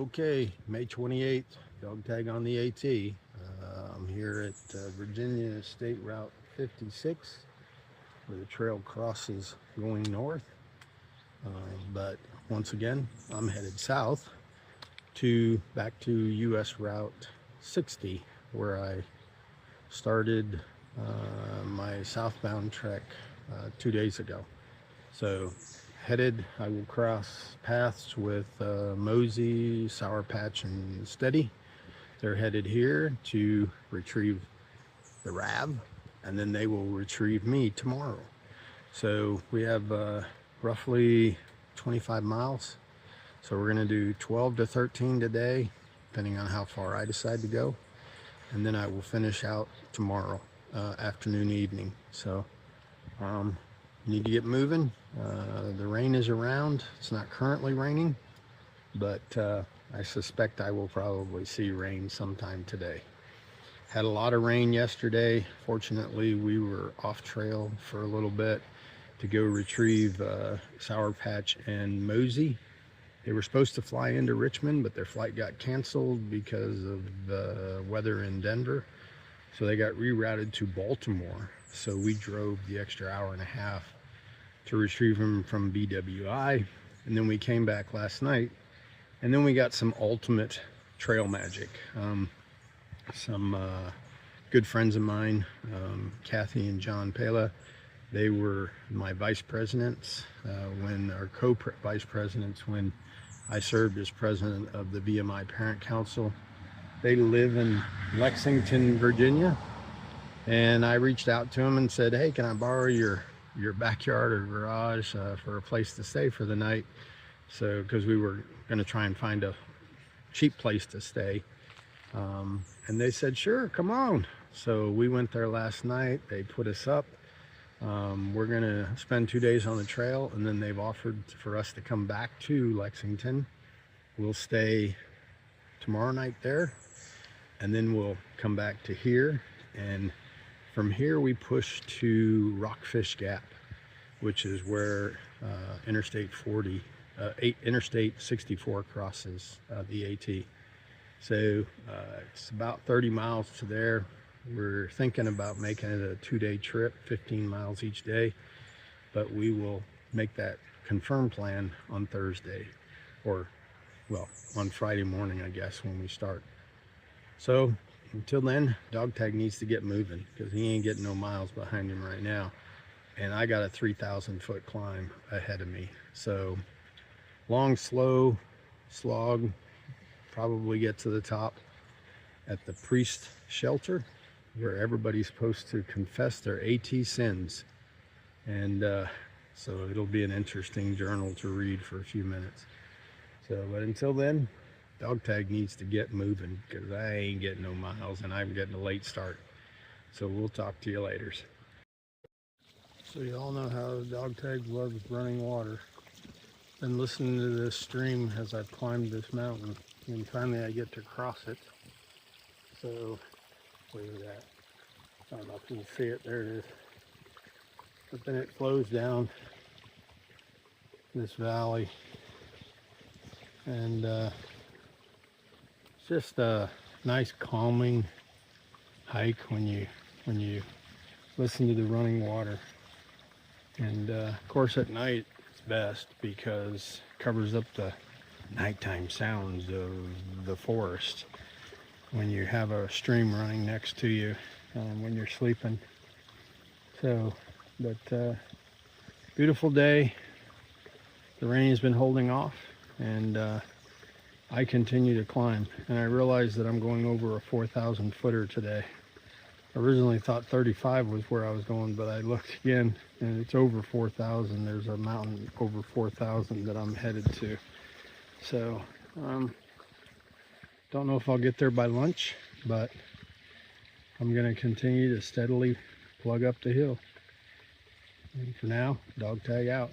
Okay, May 28th, dog tag on the AT. I'm here at Virginia State Route 56, where the trail crosses going north. But once again, I'm headed south back to US Route 60, where I started my southbound trek 2 days ago. So I will cross paths with Mosey, Sour Patch, and Steady. They're headed here to retrieve the Rab, and then they will retrieve me tomorrow. So we have roughly 25 miles. So we're gonna do 12 to 13 today, depending on how far I decide to go. And then I will finish out tomorrow, afternoon, evening. So need to get moving. The rain is around. It's not currently raining, but I suspect I will probably see rain sometime today. Had a lot of rain yesterday. Fortunately, we were off trail for a little bit to go retrieve Sour Patch and Mosey. They were supposed to fly into Richmond, but their flight got canceled because of the weather in Denver. So they got rerouted to Baltimore. So we drove the extra hour and a half to retrieve them from BWI. And then we came back last night, and then we got some ultimate trail magic. Some good friends of mine, Kathy and John Pela, they were my vice presidents our co-vice presidents when I served as president of the VMI Parent Council. They live in Lexington, Virginia, and I reached out to them and said, hey, can I borrow your backyard or garage for a place to stay for the night? So because we were going to try and find a cheap place to stay, and they said sure, come on. So we went there last night. They put us up. We're going to spend 2 days on the trail, and then they've offered for us to come back to Lexington. We'll stay tomorrow night there, and then we'll come back to here, and from here we push to Rockfish Gap, which is where Interstate 64 crosses the AT. So it's about 30 miles to there. We're thinking about making it a 2-day trip, 15 miles each day, but we will make that confirmed plan on Thursday, or well, on Friday morning, I guess, when we start. So until then, Dogtag needs to get moving because he ain't getting no miles behind him right now. And I got a 3,000 foot climb ahead of me. So long, slow slog, probably get to the top at the priest shelter, where everybody's supposed to confess their AT sins. And so it'll be an interesting journal to read for a few minutes. So, but until then, Dogtag needs to get moving because I ain't getting no miles and I'm getting a late start. So we'll talk to you later. So you all know how Dogtag loves running water. Been listening to this stream as I've climbed this mountain, and finally I get to cross it. So where is that? I don't know if you can see it. There it is. But then it flows down this valley, and it's just a nice calming hike when you listen to the running water. And of course at night it's best because it covers up the nighttime sounds of the forest when you have a stream running next to you when you're sleeping. So, but beautiful day. The rain has been holding off, and I continue to climb. And I realize that I'm going over a 4,000 footer today. I originally thought 35 was where I was going, but I looked again and it's over 4,000. There's a mountain over 4,000 that I'm headed to. So don't know if I'll get there by lunch, but I'm going to continue to steadily plug up the hill. And for now, Dogtag out.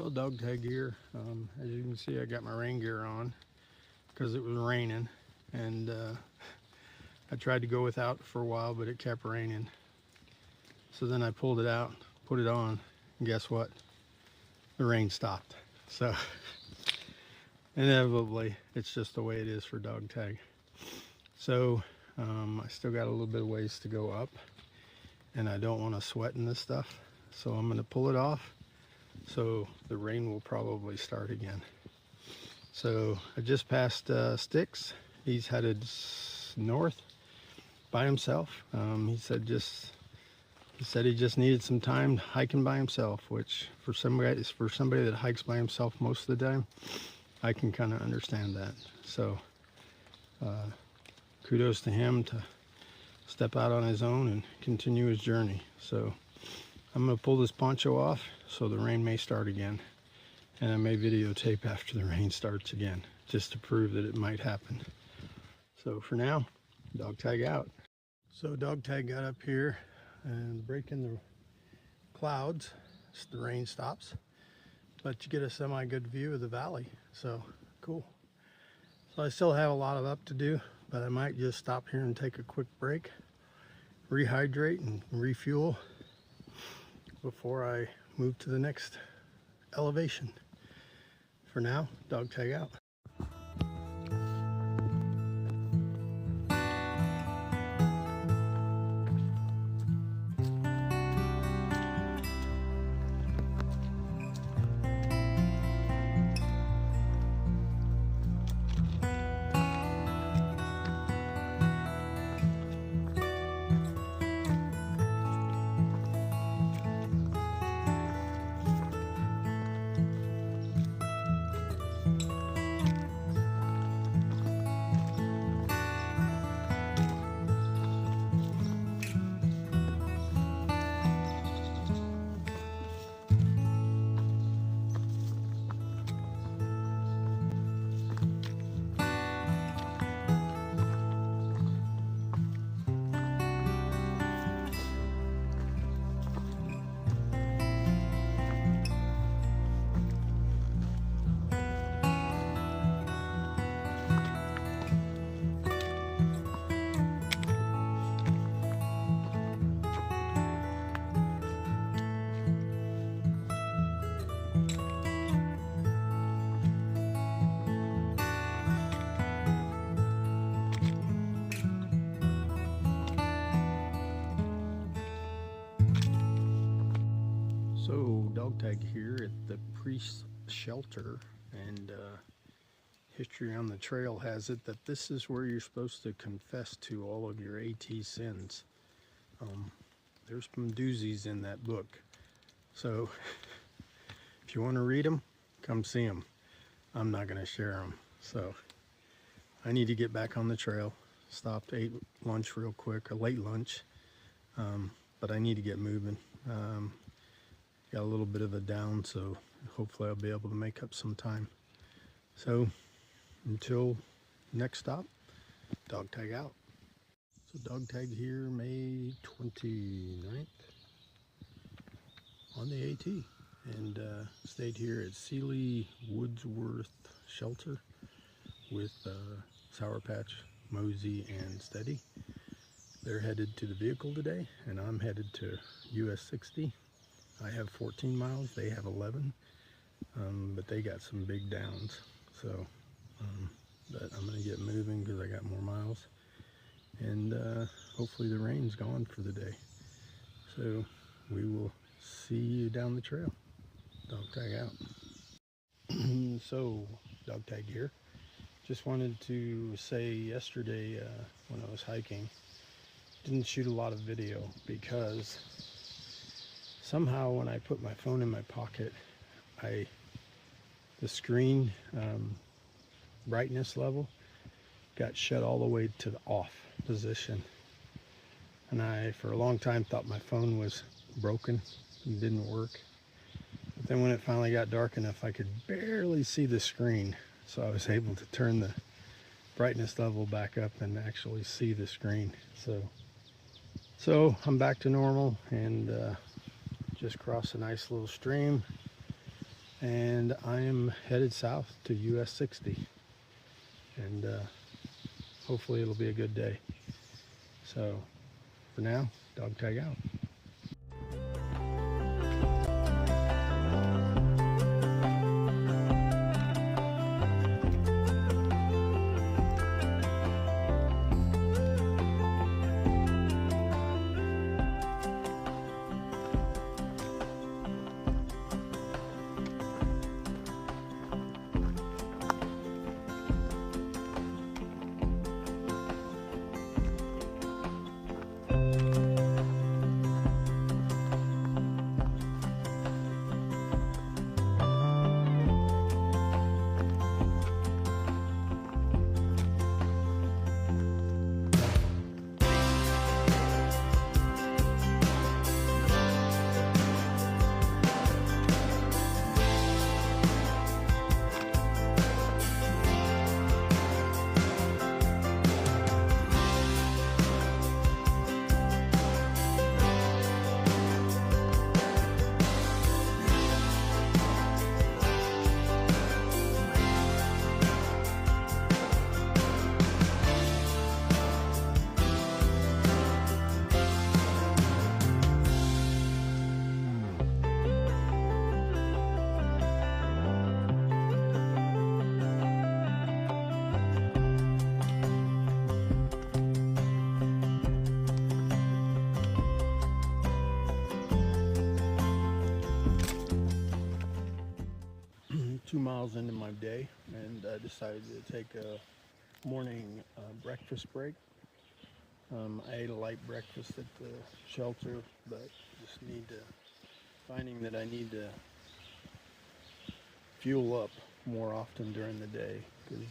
Well, dog tag here. As you can see, I got my rain gear on because it was raining, and I tried to go without for a while, but it kept raining. So then I pulled it out, put it on, and guess what? The rain stopped. So inevitably, it's just the way it is for dog tag. So I still got a little bit of ways to go up, and I don't want to sweat in this stuff. So I'm going to pull it off. So the rain will probably start again. So I just passed Sticks. He's headed north by himself. He said he just needed some time hiking by himself, which for somebody that hikes by himself most of the time, I can kind of understand that. So kudos to him to step out on his own and continue his journey. So I'm going to pull this poncho off so the rain may start again, and I may videotape after the rain starts again just to prove that it might happen. So for now, dog tag out. So dog tag got up here and breaking the clouds, the rain stops, but you get a semi good view of the valley. So cool. So I still have a lot of up to do, but I might just stop here and take a quick break, rehydrate and refuel before I move to the next elevation. For now, dog tag out. So dog tag here at the priest's shelter, and history on the trail has it that this is where you're supposed to confess to all of your AT sins. There's some doozies in that book, so if you want to read them, come see them. I'm not going to share them. So I need to get back on the trail. Stopped, ate lunch real quick, a late lunch, but I need to get moving. Got a little bit of a down, so hopefully I'll be able to make up some time. So until next stop, dog tag out. So dog tag here May 29th on the AT, and stayed here at Sealy Woodsworth Shelter with Sour Patch, Mosey, and Steady. They're headed to the vehicle today, and I'm headed to US 60. I have 14 miles, they have 11, but they got some big downs. So, but I'm gonna get moving because I got more miles, and hopefully the rain's gone for the day. So we will see you down the trail. Dog tag out. So dog tag here. Just wanted to say yesterday when I was hiking, didn't shoot a lot of video because somehow when I put my phone in my pocket, the screen brightness level got shut all the way to the off position, and I for a long time thought my phone was broken and didn't work. But then when it finally got dark enough, I could barely see the screen, so I was able to turn the brightness level back up and actually see the screen. So I'm back to normal, and just crossed a nice little stream, and I am headed south to US 60, and hopefully it'll be a good day. So for now, Dogtag out. 2 miles into my day, and I decided to take a morning breakfast break. I ate a light breakfast at the shelter, but just finding that I need to fuel up more often during the day, because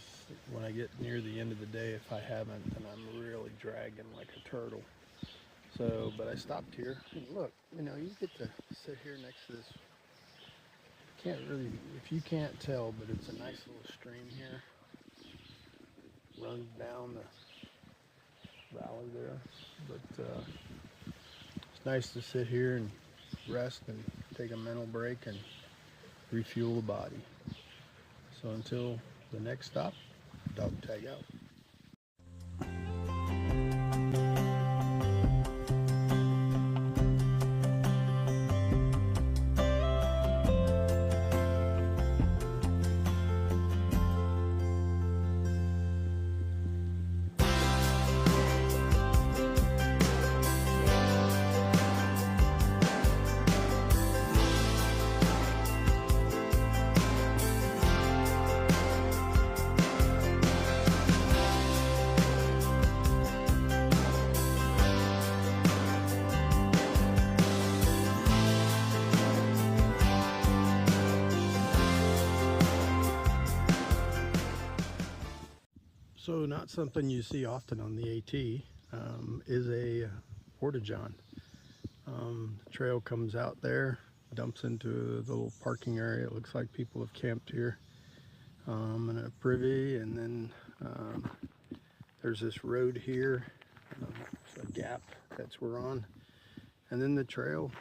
when I get near the end of the day, if I haven't, then I'm really dragging like a turtle. So, but I stopped here, and look, you know, you get to sit here next to this. Can't really, if you can't tell, but it's a nice little stream here. Runs down the valley there, but it's nice to sit here and rest and take a mental break and refuel the body. So until the next stop, Dogtag out. So not something you see often on the AT is a porta-john. The trail comes out there, dumps into the little parking area. It looks like people have camped here, and a privy, and then there's this road here, it's a gap that we're on, and then the trail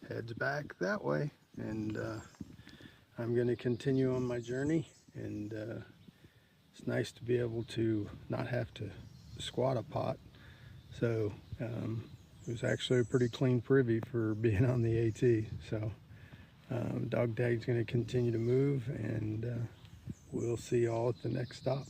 heads back that way, and I'm going to continue on my journey, and it's nice to be able to not have to squat a pot. So it was actually a pretty clean privy for being on the AT. So Dogtag's going to continue to move, and we'll see y'all at the next stop.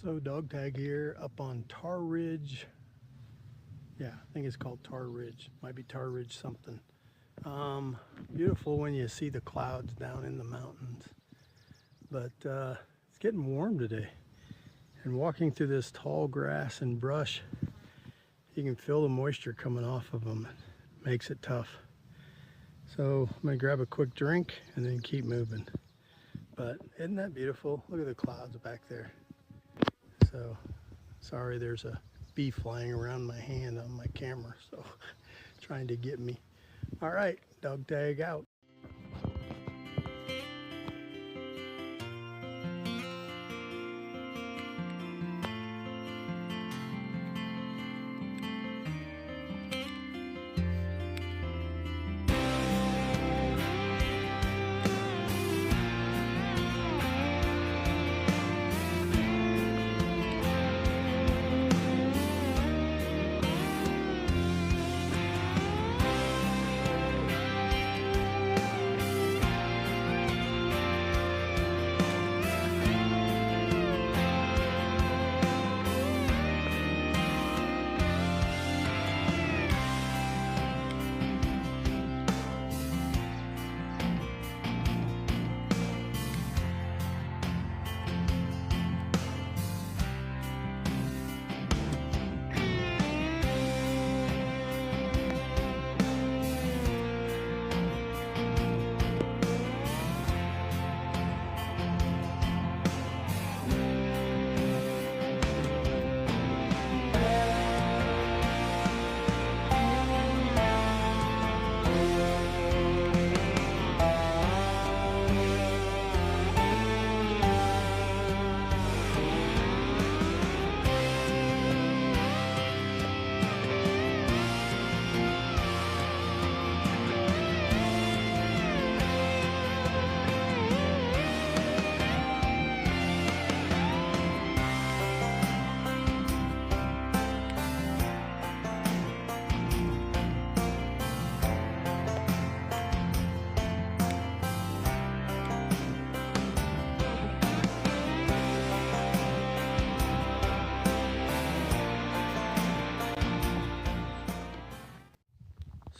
So dog tag here up on Tar Ridge. Yeah, I think it's called Tar Ridge. Might be Tar Ridge something. Beautiful when you see the clouds down in the mountains. But it's getting warm today. And walking through this tall grass and brush, you can feel the moisture coming off of them. It makes it tough. So I'm gonna grab a quick drink and then keep moving. But isn't that beautiful? Look at the clouds back there. So sorry, there's a bee flying around my hand on my camera, so trying to get me. All right, dog tag out.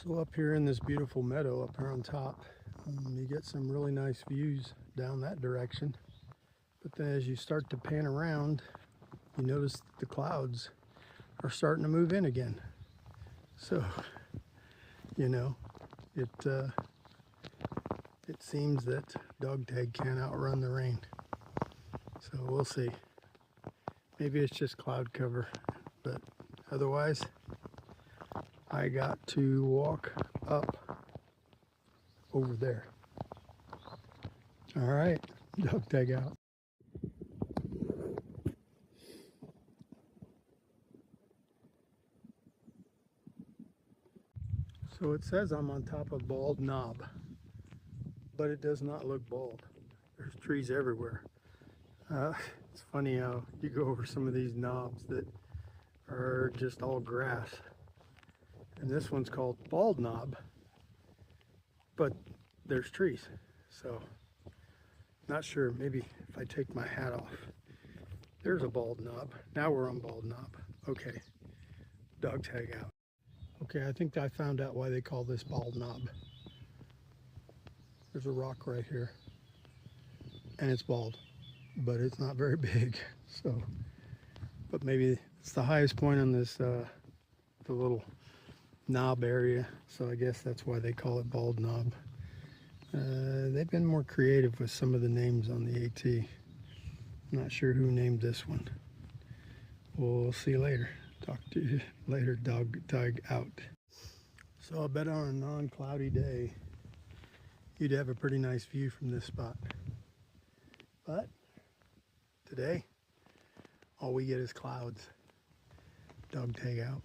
So up here in this beautiful meadow up here on top, you get some really nice views down that direction. But then as you start to pan around, you notice the clouds are starting to move in again. So, you know, it seems that dog tag can't outrun the rain. So we'll see. Maybe it's just cloud cover, but otherwise, I got to walk up over there. All right, dog tag out. So it says I'm on top of Bald Knob, but it does not look bald. There's trees everywhere. It's funny how you go over some of these knobs that are just all grass. And this one's called Bald Knob, but there's trees. So, not sure, maybe if I take my hat off. There's a Bald Knob. Now we're on Bald Knob. Okay, dog tag out. Okay, I think I found out why they call this Bald Knob. There's a rock right here, and it's bald, but it's not very big. So, but maybe it's the highest point on this, the little knob area, so I guess that's why they call it Bald Knob. They've been more creative with some of the names on the AT. I'm not sure who named this one. We'll see you later. Talk to you later. Dog tag out. So I bet on a non-cloudy day you'd have a pretty nice view from this spot, but today all we get is clouds. Dog tag out.